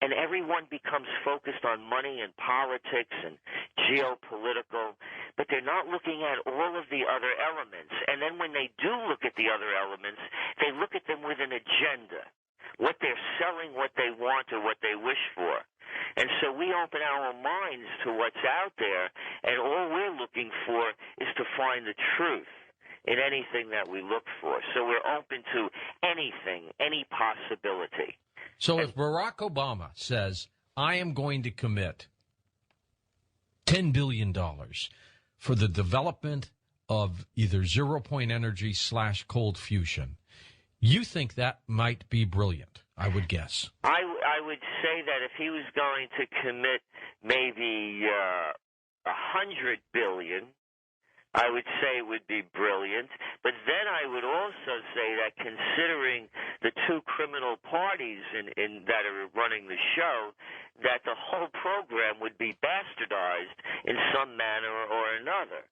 and everyone becomes focused on money and politics and geopolitical, but they're not looking at all of the other elements. And then when they do look at the other elements, they look at them with an agenda, what they're selling, what they want, or what they wish for. And so we open our minds to what's out there, and all we're looking for is to find the truth in anything that we look for. So we're open to anything, any possibility. So if Barack Obama says, I am going to commit $10 billion for the development of either zero-point energy / cold fusion, you think that might be brilliant, I would guess. I would say that if he was going to commit maybe $100 billion, I would say it would be brilliant. But then I would also say that considering the two criminal parties that are running the show, that the whole program would be bastardized in some manner or another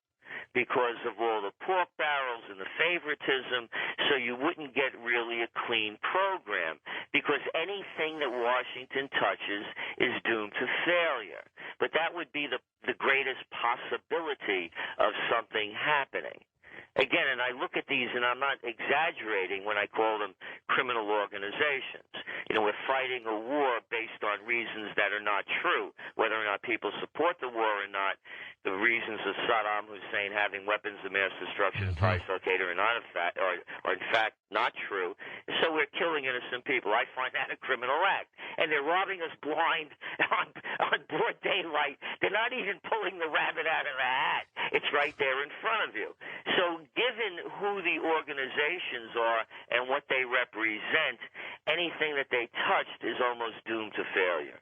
because of all the pork barrels and the favoritism, so you wouldn't get really a clean program, because anything that Washington touches is doomed to failure. But that would be the greatest possibility of something happening. Again, and I look at these, and I'm not exaggerating when I call them criminal organizations. You know, we're fighting a war based on reasons that are not true. Whether or not people support the war or not, the reasons of Saddam Hussein having weapons of mass destruction and trisulcate are not are in fact not true. So we're killing innocent people. I find that a criminal act. And they're robbing us blind on broad daylight. They're not even pulling the rabbit out of the hat. It's right there in front of you. So given who the organizations are and what they represent, anything that they touched is almost doomed to failure.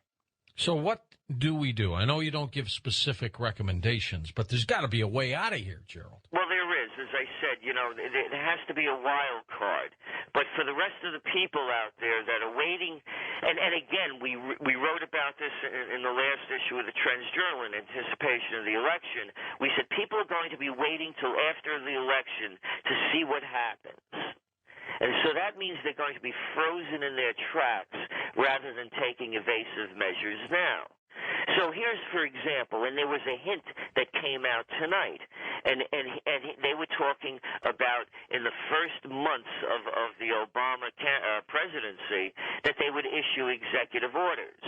So what do we do? I know you don't give specific recommendations, but there's got to be a way out of here, Gerald. Well, there is. As I said, you know, there has to be a wild card. But for the rest of the people out there that are waiting, and again, we wrote about this in the last issue of the Trends Journal in anticipation of the election. We said people are going to be waiting till after the election to see what happens. And so that means they're going to be frozen in their tracks rather than taking evasive measures now. So here's, for example, and there was a hint that came out tonight, and they were talking about in the first months of the Obama presidency that they would issue executive orders.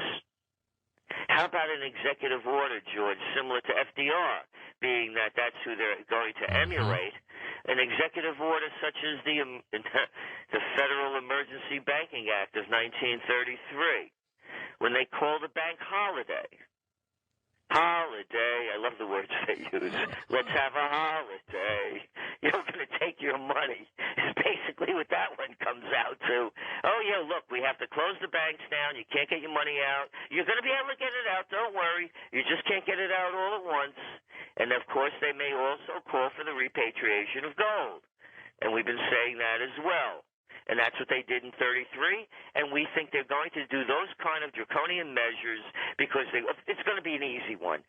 How about an executive order, George, similar to FDR, being that that's who they're going to emulate? An executive order such as the Federal Emergency Banking Act of 1933, when they called a bank holiday. Holiday, I love the words they use. Let's have a holiday. You're going to take your money. It's basically what that one comes out to. Oh, yeah, look, we have to close the banks down. You can't get your money out. You're going to be able to get it out. Don't worry. You just can't get it out all at once. And, of course, they may also call for the repatriation of gold. And we've been saying that as well. And that's what they did in 33, and we think they're going to do those kind of draconian measures because it's going to be an easy one.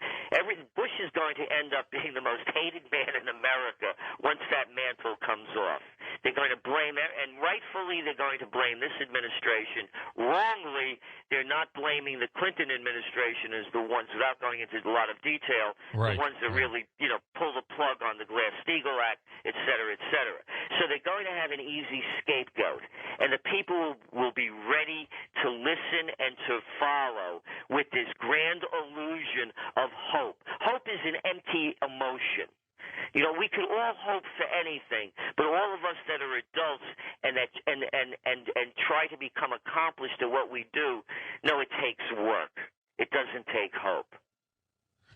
Bush is going to end up being the most hated man in America once that mantle comes off. They're going to blame, and rightfully they're going to blame this administration. Wrongly, they're not blaming the Clinton administration as the ones, without going into a lot of detail, the ones that really, pull the plug on the Glass-Steagall Act, et cetera, et cetera. So they're going to have an easy scapegoat, and the people will be ready to listen and to follow with this grand illusion of hope. Hope is an empty emotion. You know, we could all hope for anything, but all of us that are adults and try to become accomplished at what we do know it takes work. It doesn't take hope.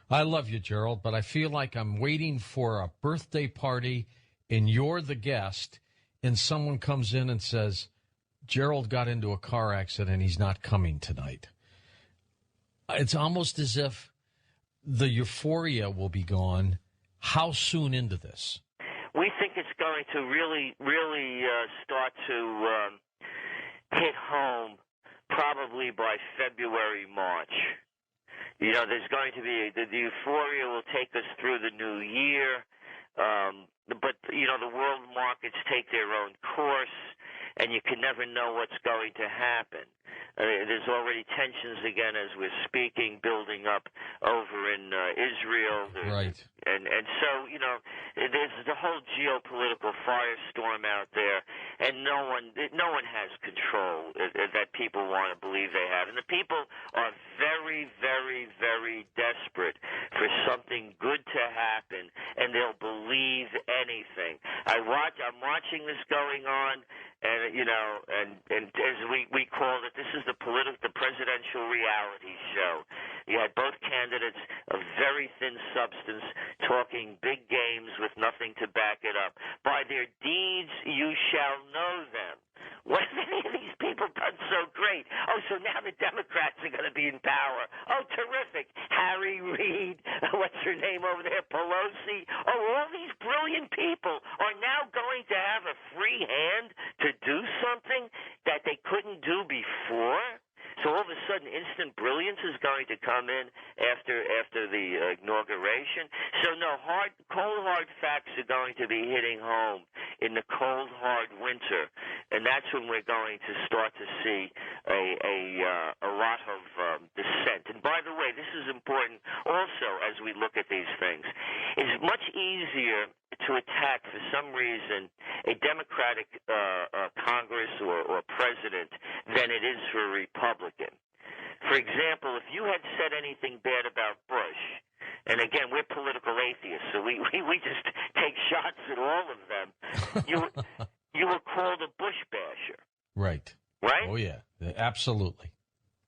I love you, Gerald, but I feel like I'm waiting for a birthday party and you're the guest, and someone comes in and says, Gerald got into a car accident, he's not coming tonight. It's almost as if the euphoria will be gone. How soon into this? We think it's going to really start to hit home probably by February, March. You know, there's going to be the euphoria will take us through the new year. But, the world markets take their own course, and you can never know what's going to happen. There's already tensions again as we're speaking, building up over in Israel. Right. And so, there's the whole geopolitical firestorm out there, and no one has control that people want to believe they have. And the people are very, very, very desperate for something good to happen, and they'll believe anything. I'm watching this going on, and and as we called it, this is the presidential reality show. You had both candidates of very thin substance talking big games with nothing to back it up. By their deeds you shall know them. What have any of these people done so great? Oh, so now the Democrats are going to be in power. Oh, terrific. Harry Reid, what's her name over there, Pelosi. Oh, all these brilliant people are now going to have a free hand to do something that they couldn't do before? So all of a sudden, instant brilliance is going to come in after the inauguration. So no, cold hard facts are going to be hitting home in the cold hard winter, and that's when we're going to start to see a lot of dissent. And by the way, this is important also as we look at these things. It's much easier to attack, for some reason, a Democratic Congress or president than it is for a Republican. For example, if you had said anything bad about Bush, and again, we're political atheists, so we just take shots at all of them, you were called a Bush basher. Right. Right? Oh, yeah, absolutely.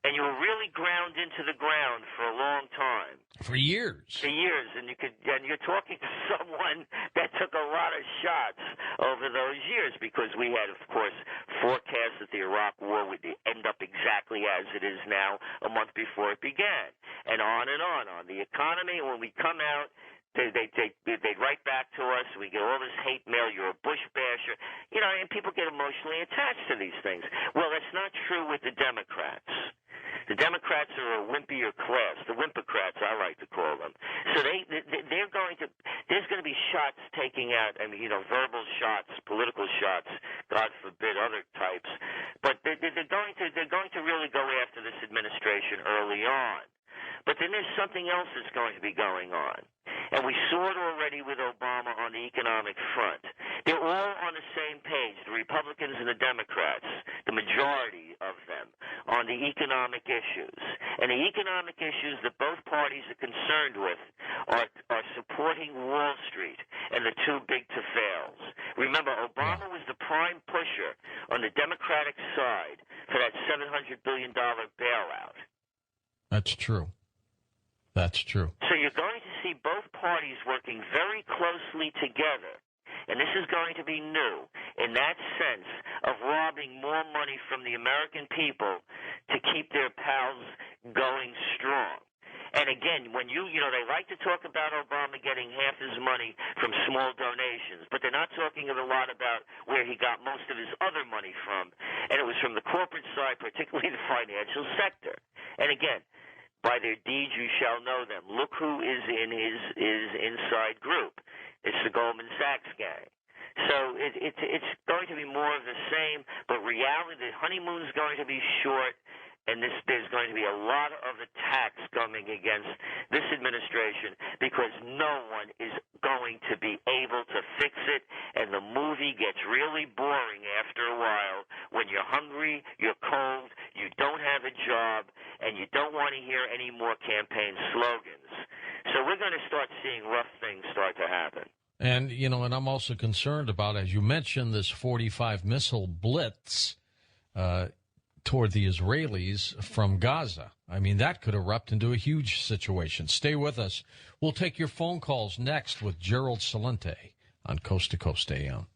And you were really ground into the ground for a long time. For years. For years, and you're talking to someone that took a lot of shots over those years, because we had, of course, forecast that the Iraq War would end up exactly as it is now a month before it began, and on and on. On the economy, when we come out, they'd write back to us. We get all this hate mail. You're a Bush basher, and people get emotionally attached to these things. Well, that's not true with the Democrats. The Democrats are a wimpier class, the Wimpocrats, I like to call them. So there's going to be shots taking out, verbal shots, political shots, God forbid, other types. But they're going to really go after this administration early on. But then there's something else that's going to be going on. And we saw it already with Obama on the economic front. They're all on the same page, the Republicans and the Democrats, the majority of them, on the economic issues. And the economic issues that both parties are concerned with are supporting Wall Street and the too big to fails. Remember, Obama was the prime pusher on the Democratic side for that $700 billion bailout. That's true. That's true. So you're going to see both parties working very closely together. And this is going to be new in that sense of robbing more money from the American people to keep their pals going strong. And again, when they like to talk about Obama getting half his money from small donations, but they're not talking a lot about where he got most of his other money from. And it was from the corporate side, particularly the financial sector. And again, by their deeds you shall know them. Look who is in his inside group. It's the Goldman Sachs gang. So it's going to be more of the same, but reality, the honeymoon's going to be short, and there's going to be a lot of attacks coming against this administration because no one is going to be able to fix it, and the movie gets really boring after a while when you're hungry, you're cold, you don't have a job, and you don't want to hear any more campaign slogans. So we're going to start seeing rough things start to happen. And, and I'm also concerned about, as you mentioned, this 45 missile blitz toward the Israelis from Gaza. I mean, that could erupt into a huge situation. Stay with us. We'll take your phone calls next with Gerald Celente on Coast to Coast AM.